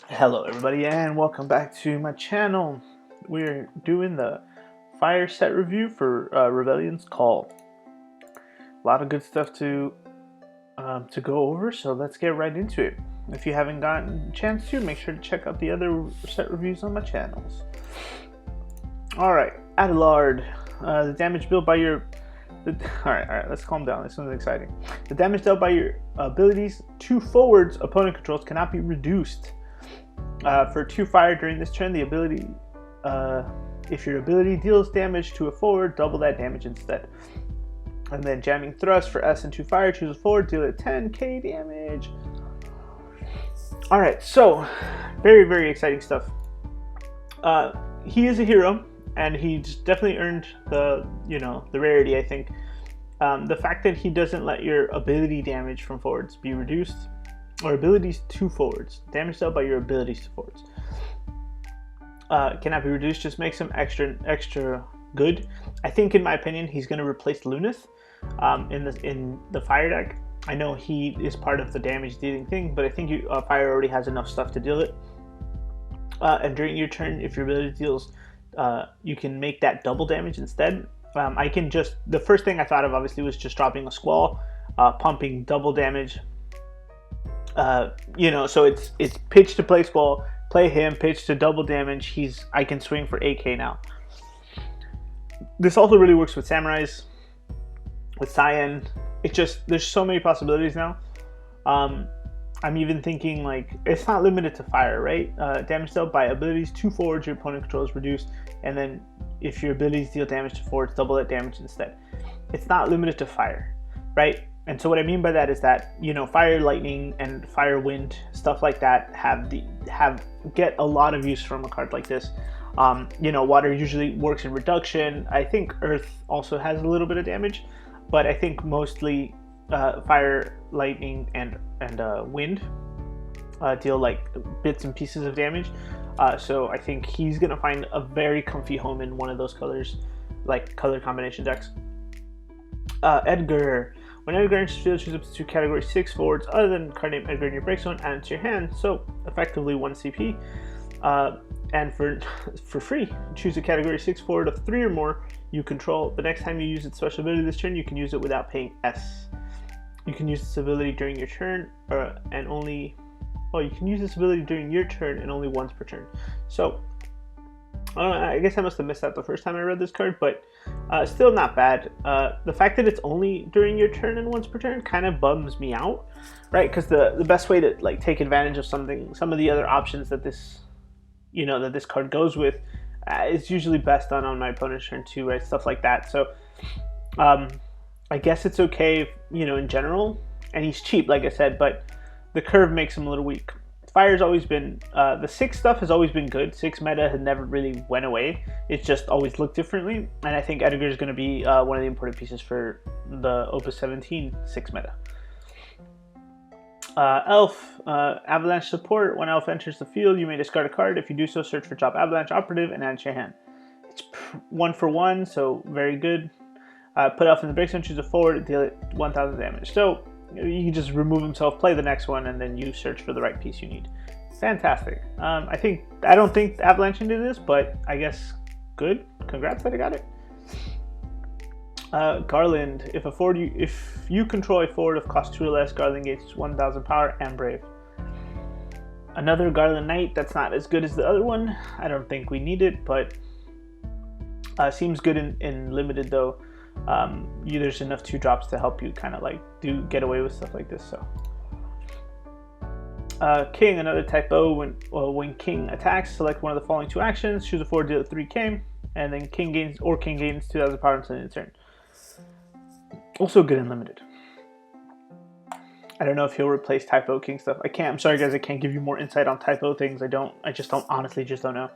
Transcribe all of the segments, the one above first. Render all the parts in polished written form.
Hello everybody and welcome back to my channel. We're doing the fire set review for Rebellion's Call. A lot of good stuff to go over, so let's get right into it. If you haven't gotten a chance to, make sure to check out the other set reviews on my channels. Alright, Adelard. The damage built by your... Alright, let's calm down. This one's exciting. The damage dealt by your abilities to forwards opponent controls cannot be reduced. For 2 fire during this turn, the ability, if your ability deals damage to a forward, double that damage instead. And then jamming thrust for S and 2 fire, choose a forward, deal it 10k damage. Alright, so very, very exciting stuff. He is a hero, and he's definitely earned the rarity, I think. The fact that he doesn't let your ability damage from forwards be reduced, or abilities to forwards, damage dealt by your abilities to forwards, cannot be reduced, just makes him extra good. I think, in my opinion, he's going to replace Lunith in the fire deck. I know he is part of the damage dealing thing, but I think fire already has enough stuff to deal it. And during your turn, if your ability deals, you can make that double damage instead. I can just, the first thing I thought of obviously was just dropping a Squall, pumping double damage. So it's pitch to play Squall, play him, pitch to double damage. I can swing for 8k now. This also really works with Samurais, with Cyan. There's so many possibilities now. I'm even thinking, like, it's not limited to fire, right? Damage dealt by abilities to forwards your opponent controls reduced, and then if your abilities deal damage to forwards, double that damage instead. It's not limited to fire, right? And so what I mean by that is that, fire, lightning, and fire, wind, stuff like that get a lot of use from a card like this. Water usually works in reduction. I think earth also has a little bit of damage, but I think mostly fire, lightning, and wind deal like bits and pieces of damage. So I think he's gonna find a very comfy home in one of those colors, like color combination decks. Edgar. When Edgar enters the field, choose up to 2 category 6 forwards other than card name Edgar in your break zone, add it to your hand, so effectively 1 CP. And for free, choose a category 6 forward of 3 or more you control. The next time you use its special ability this turn, you can use it without paying S. You can use this ability during your turn, you can use this ability during your turn and only once per turn. So, I guess I must have missed that the first time I read this card, but still not bad. The fact that it's only during your turn and once per turn kind of bums me out, right? Because the best way to take advantage of some of the other options that this card goes with is usually best done on my opponent's turn too, right? Stuff like that. So I guess it's okay, in general, and he's cheap, like I said, but the curve makes him a little weak. Fire's always been, the 6 stuff has always been good. 6 meta has never really went away. It's just always looked differently. And I think Edgar is going to be one of the important pieces for the Opus 17 6 meta. Elf, Avalanche support. When Elf enters the field, you may discard a card. If you do so, search for Drop Avalanche Operative and add it to your hand. It's 1 for 1, so very good. Put Elf in the break zone, choose a forward, deal it 1000 damage. So you can just remove himself, play the next one, and then you search for the right piece you need. Fantastic. I don't think Avalanche can do this, but I guess good. Congrats that I got it. Garland. If you control a forward of cost 2 or less, Garland gains 1000 power and brave. Another Garland Knight. That's not as good as the other one. I don't think we need it, but seems good in limited though. There's enough 2 drops to help you kind of get away with stuff like this. So King, another typo. When King attacks, select one of the following 2 actions, choose a forward, deal 3k, and then King gains 2000 power until end of turn. Also good in limited. I don't know if he'll replace typo King stuff. I'm sorry guys, I can't give you more insight on typo things. Honestly just don't know.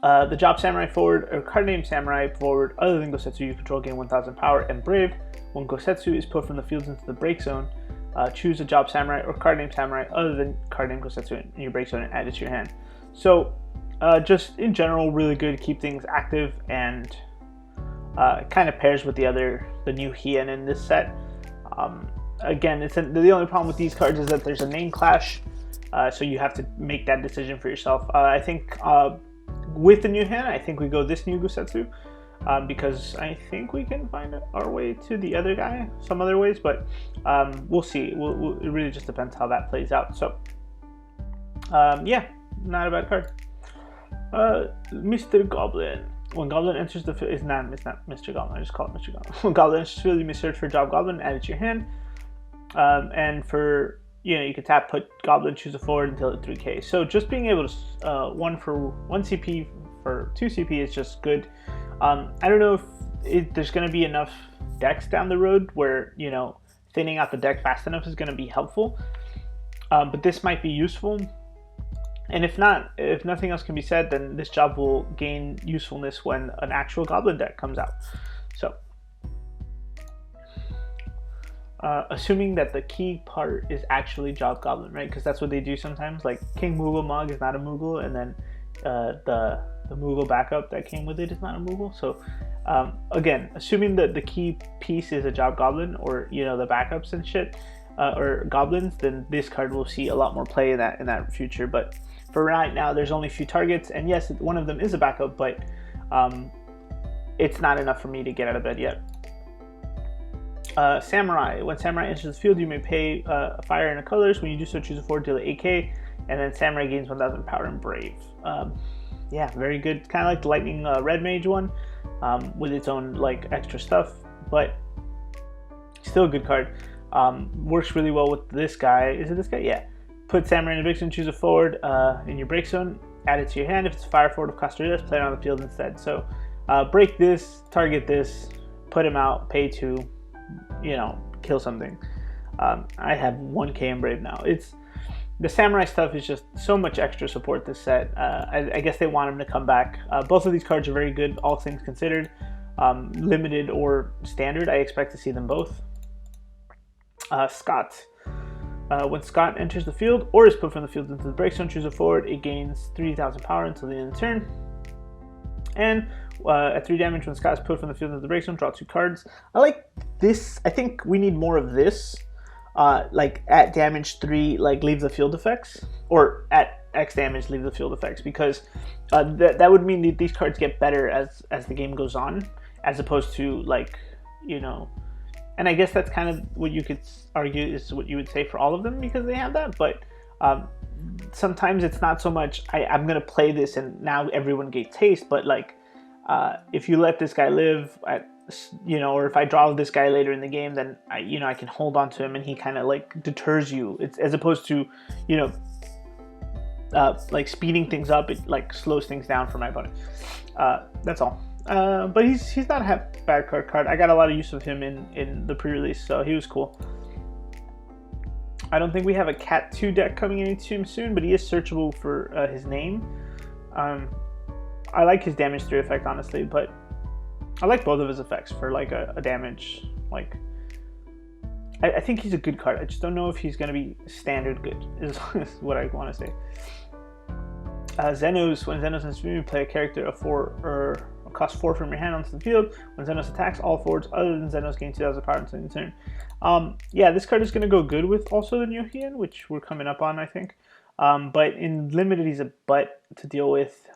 The Job Samurai forward, or card name Samurai forward other than Gosetsu you control gain 1000 power and brave. When Gosetsu is put from the field into the break zone, choose a Job Samurai or card name Samurai other than card name Gosetsu in your break zone and add it to your hand. So just in general, really good, keep things active, and kind of pairs with the new Hien in this set. Again, the only problem with these cards is that there's a name clash So you have to make that decision for yourself. I think with the new hand, I think we go this new Gusetsu, because I think we can find our way to the other guy some other ways, but we'll see. It really just depends how that plays out. So yeah, not a bad card. Mr. Goblin. When Goblin enters the field, it's not Mr. Goblin. I just call it Mr. Goblin. When Goblin enters the field, you may search for Job Goblin, add it to your hand, and for you can tap, put Goblin, choose a forward until at 3k. So just being able to 1 for 1 CP for 2 CP is just good. I don't know if there's going to be enough decks down the road where thinning out the deck fast enough is going to be helpful, but this might be useful. And if nothing else can be said, then this job will gain usefulness when an actual Goblin deck comes out. So assuming that the key part is actually Job Goblin, right? Because that's what they do sometimes. Like King Moogle Mug is not a Moogle, and then the Moogle backup that came with it is not a Moogle. So again, assuming that the key piece is a Job Goblin, or the backups and shit, or goblins, then this card will see a lot more play in that future. But for right now, there's only a few targets, and yes, one of them is a backup, but it's not enough for me to get out of bed yet. Samurai. When Samurai enters the field, you may pay a fire in the colors. When you do so, choose a forward, deal 8k, and then Samurai gains 1000 power and brave. Yeah, very good. Kind of like the Lightning Red Mage one, with its own like extra stuff, but still a good card. Works really well with this guy. Is it this guy? Yeah. Put Samurai in a big zone, choose a forward in your break zone, add it to your hand. If it's a fire forward of cost 3 less, play it on the field instead. So break this, target this, put him out, pay 2, kill something. I have 1k in Brave now. The Samurai stuff is just so much extra support this set. I guess they want him to come back. Both of these cards are very good, all things considered. Limited or standard, I expect to see them both. Scott. When Scott enters the field or is put from the field into the break zone, choose a forward. It gains 3000 power until the end of the turn. And at 3 damage, when Scott is put from the field into the break zone, draw 2 cards. I like this. I think we need more of this. Like at damage 3, like leave the field effects, or at X damage, leave the field effects, because that would mean that these cards get better as the game goes on, as opposed to like and I guess that's kind of what you could argue is what you would say for all of them, because they have that. But sometimes it's not so much I'm gonna play this and now everyone gets taste, but like if you let this guy live at or if I draw this guy later in the game, then I can hold on to him and he kind of like deters you. It's as opposed to like speeding things up, it like slows things down for my opponent. That's all. But he's not a bad card. I got a lot of use of him in the pre-release, so he was cool. I don't think we have a Cat 2 deck coming anytime soon, but he is searchable for his name. I like his damage 3 effect, honestly, but I like both of his effects for like a damage. Like, I think he's a good card. I just don't know if he's going to be standard good, is what I want to say. Xenos. When Xenos enters the field, you play a character of 4 or cost 4 from your hand onto the field. When Xenos attacks, all forwards other than Xenos gain 2000 power until the turn. Yeah, this card is going to go good with also the Nyohian, which we're coming up on, I think. But in limited, he's a butt to deal with.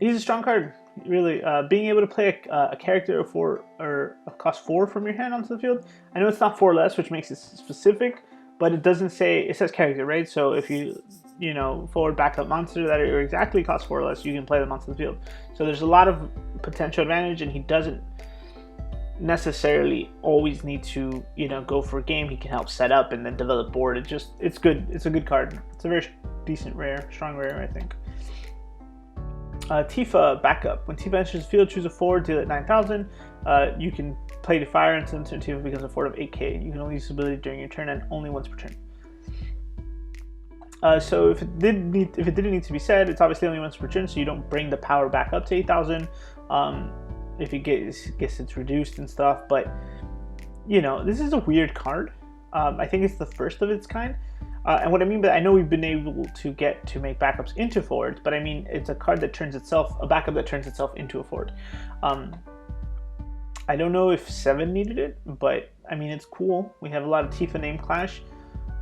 He's a strong card, really. Being able to play a character of 4 or a cost 4 from your hand onto the field. I know it's not 4 less, which makes it specific, but it doesn't say, it says character, right? So if you forward backup monster that are exactly cost 4 less, you can play them onto the field. So there's a lot of potential advantage, and he doesn't necessarily always need to go for a game. He can help set up and then develop board. It's good. It's a good card. It's a very decent rare, strong rare, I think. Tifa backup. When Tifa enters the field, choose a forward, deal at 9000. You can play to fire until Tifa becomes a forward of 8k. You can only use this ability during your turn and only once per turn. So if it didn't need to be said, it's obviously only once per turn, so you don't bring the power back up to 8000. If it gets it's reduced and stuff, but this is a weird card. I think it's the first of its kind. And what I mean by that, I know we've been able to get to make backups into forwards, but I mean it's a card that turns itself, a backup that turns itself into a forward. I don't know if 7 needed it, but I mean it's cool. We have a lot of Tifa name clash.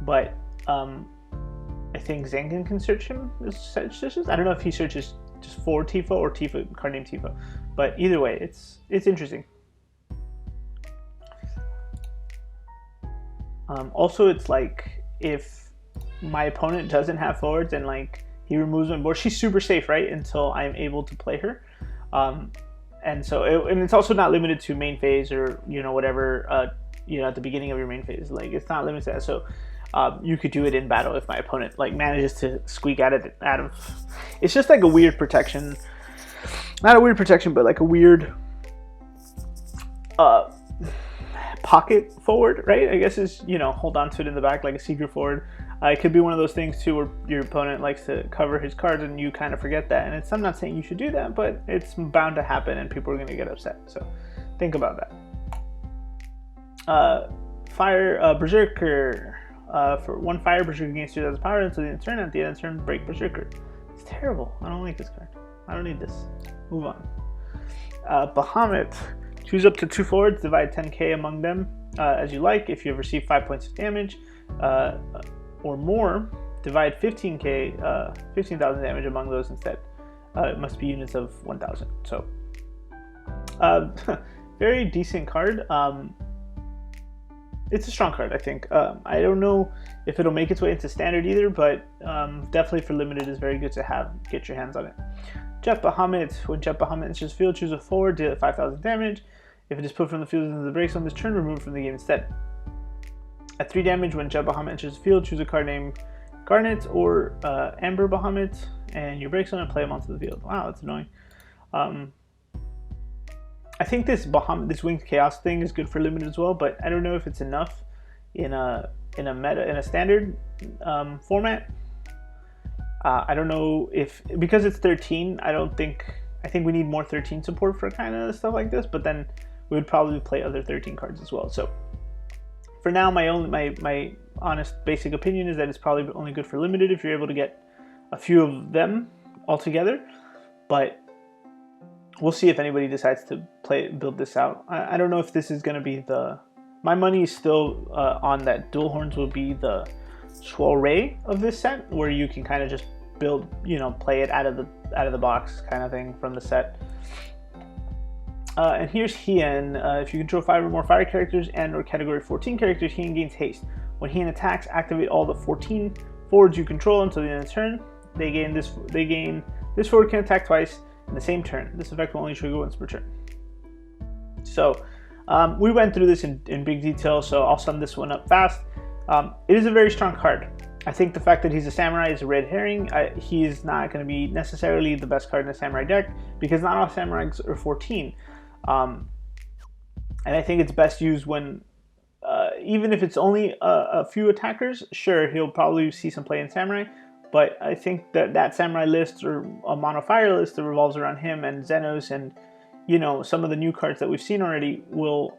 but I think Zangan can search him as searches. I don't know if he searches just for Tifa or Tifa card named Tifa, but either way, it's interesting. Also, it's like if my opponent doesn't have forwards and like he removes my board, she's super safe, right? Until I'm able to play her. And so, and it's also not limited to main phase or whatever at the beginning of your main phase. Like it's not limited to that. So you could do it in battle if my opponent like manages to squeak out of. It's just like a weird protection, not a weird protection, but like a weird pocket forward, right? I guess is hold on to it in the back like a secret forward. It could be one of those things too where your opponent likes to cover his cards and you kind of forget that. And I'm not saying you should do that, but it's bound to happen and people are going to get upset. So think about that. Fire Berserker. For 1 fire, Berserker gains 2,000 power until the end of the turn. At the end of the turn, break Berserker. It's terrible. I don't like this card. I don't need this. Move on. Bahamut. Choose up to 2 forwards. Divide 10k among them as you like. If you have received 5 points of damage or more, divide 15k, 15,000 damage among those instead. It must be units of 1,000. So, very decent card. It's a strong card, I think. I don't know if it'll make its way into standard either, but definitely for limited is very good to get your hands on it. Jet Bahamut. When Jet Bahamut enters the field, choose a forward, deal 5,000 damage. If it is put from the field into the break zone this turn, remove it from the game instead. At 3 damage, when Jet Bahamut enters the field, choose a card named Garnet or Amber Bahamut and your break zone and play them onto the field. Wow, that's annoying. I think this Winged Chaos thing is good for limited as well, but I don't know if it's enough in a standard format. I don't know if because it's 13. I think we need more 13 support for kind of stuff like this. But then we would probably play other 13 cards as well. So for now, my honest basic opinion is that it's probably only good for limited if you're able to get a few of them all together. But we'll see if anybody decides to build this out. I don't know if this is going to be my money is still on that Dual Horns will be the soiree of this set, where you can kind of just build, play it out of the box kind of thing from the set. And here's Hien. If you control 5 or more fire characters and or category 14 characters, Hien gains haste. When Hien attacks, activate all the 14 forwards you control until the end of the turn. This forward can attack twice in the same turn. This effect will only trigger once per turn. So we went through this in big detail, so I'll sum this one up fast. It is a very strong card. I think the fact that he's a samurai is a red herring. He's not going to be necessarily the best card in a samurai deck because not all samurais are 14. And I think it's best used when, even if it's only a few attackers, sure, he'll probably see some play in samurai. But I think that samurai list or a mono fire list that revolves around him and Xenos and, some of the new cards that we've seen already will,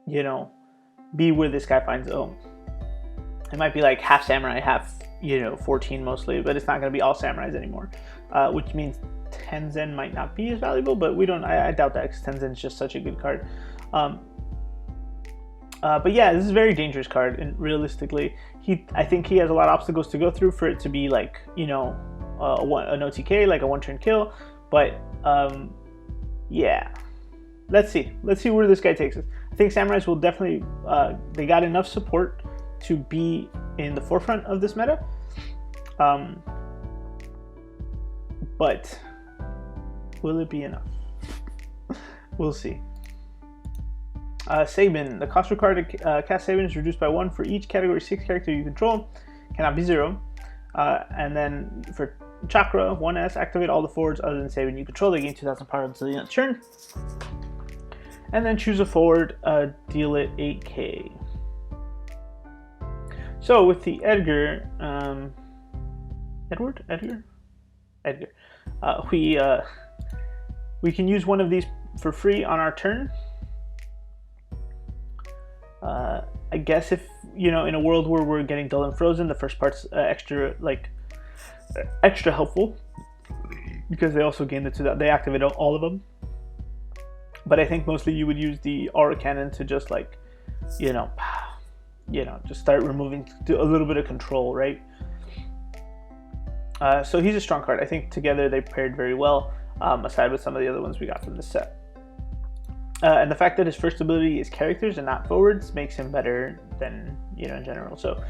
be where this guy finds a home. It might be like half samurai, half, 14 mostly, but it's not going to be all samurais anymore, which means Tenzen might not be as valuable, but I doubt that because Tenzen is just such a good card. But yeah, this is a very dangerous card, and realistically, I think he has a lot of obstacles to go through for it to be like, an OTK, like a one-turn kill. But yeah, let's see where this guy takes us. I think samurais will definitely they got enough support to be in the forefront of this meta. But will it be enough? We'll see. Sabin. The cost required to cast Sabin is reduced by 1 for each category 6 character you control. Cannot be 0. And then for Chakra, 1S, activate all the forwards other than Sabin you control. They gain 2,000 power until the end of the turn. And then choose a forward, deal it 8k. So with the Edgar, Edgar, we can use one of these for free on our turn. I guess if, in a world where we're getting dull and frozen, the first part's extra helpful because they also gain they activate all of them. But I think mostly you would use the aura cannon to just just start removing a little bit of control, right? So he's a strong card. I think together they paired very well, aside with some of the other ones we got from the set. And the fact that his first ability is characters and not forwards makes him better than, in general. So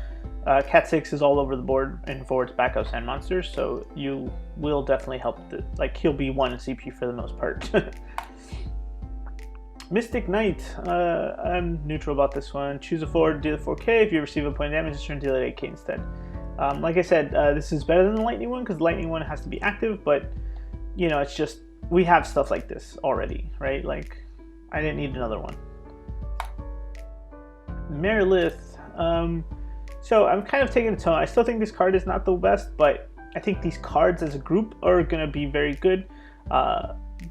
Cat 6 is all over the board in forwards, backups, and monsters, so you will definitely help. He'll be 1 CP for the most part. Mystic Knight, I'm neutral about this one. Choose a forward, deal 4k. If you receive a point of damage this turn, deal 8k instead. Like I said, this is better than the lightning one because the lightning one has to be active, but it's just we have stuff like this already, right? Like I didn't need another one. Merilith. So I'm kind of taking a tone. I still think this card is not the best, but I think these cards as a group are going to be very good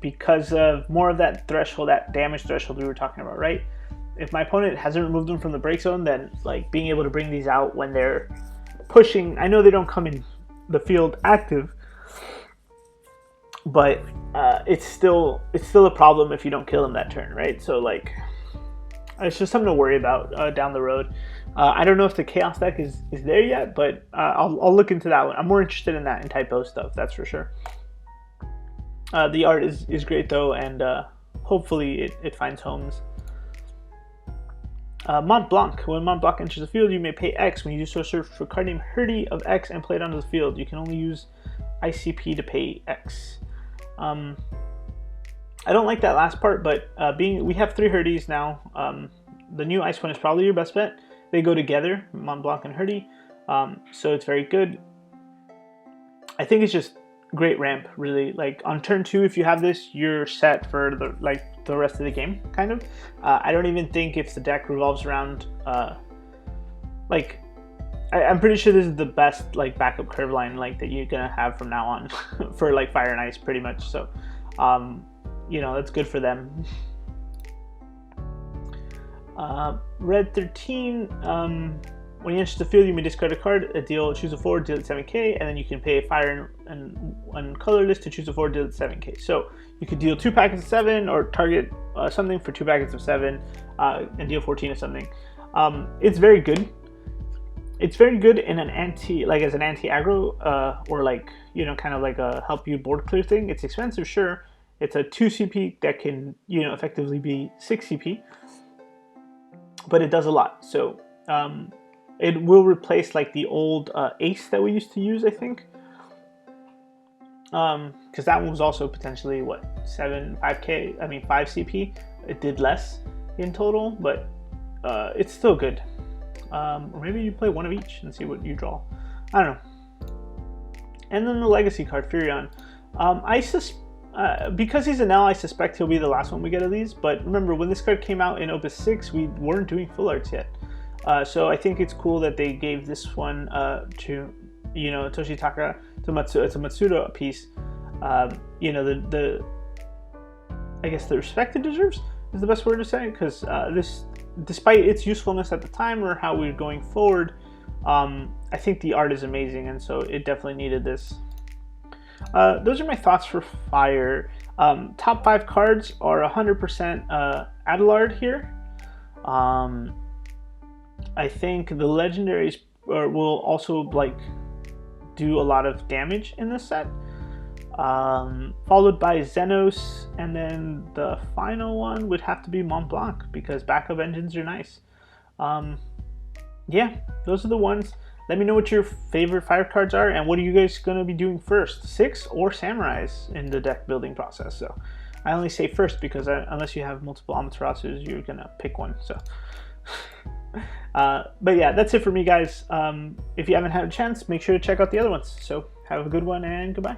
because of more of that threshold, that damage threshold we were talking about, right? If my opponent hasn't removed them from the break zone, then like being able to bring these out when they're pushing. I know they don't come in the field active, but it's still a problem if you don't kill them that turn, right? So like it's just something to worry about down the road. I don't know if the chaos deck is there yet, but I'll look into that one. I'm more interested in that in typo stuff, that's for sure. The art is great though, and hopefully it finds homes. Mont Blanc. When Mont Blanc enters the field, you may pay X. When you do so, search for a card named Hurdy of X and play it onto the field. You can only use ICP to pay X. I don't like that last part, but we have 3 Hurdys now. The new ice one is probably your best bet. They go together, Mont Blanc and Hurdy, so it's very good. I think it's just great ramp, really. Like on turn 2, if you have this, you're set for the rest of the game, kind of. I don't even think if the deck revolves around I'm pretty sure this is the best backup curve line that you're gonna have from now on for Fire and Ice, pretty much. So that's good for them. Red 13, when you enter the field, you may discard a card, choose a forward, deal it 7k, and then you can pay a fire and colorless to choose a forward, deal it 7k. So you could deal 2 packets of 7 or target something for 2 packets of 7 and deal 14 of something. It's very good. It's very good in an as an anti-aggro or kind of like a help you board clear thing. It's expensive, sure. It's a 2 CP that can effectively be 6 CP, but it does a lot. So it will replace the old Ace that we used to use, I think, because that one was also potentially 5 CP. It did less in total, but it's still good. Or maybe you play one of each and see what you draw. I don't know. And then the legacy card, Furion. Because he's an L, I suspect he'll be the last one we get of these. But remember, when this card came out in Opus 6, we weren't doing full arts yet. So I think it's cool that they gave this one to Toshitaka, to Matsuda piece. I guess the respect it deserves is the best word to say, because this, despite its usefulness at the time or how we're going forward, I think the art is amazing, and so it definitely needed this. Those are my thoughts for Fire. Top 5 cards are 100% Adelard here. I think the legendaries will also do a lot of damage in this set, followed by Xenos, and then the final one would have to be Mont Blanc because backup engines are nice. Yeah, those are the ones. Let me know what your favorite Fire cards are, and what are you guys going to be doing first, 6 or Samurais in the deck building process. So I only say first because unless you have multiple Amaterasus, you're going to pick one. So but yeah, that's it for me, guys. If you haven't had a chance, make sure to check out the other ones. So have a good one, and goodbye.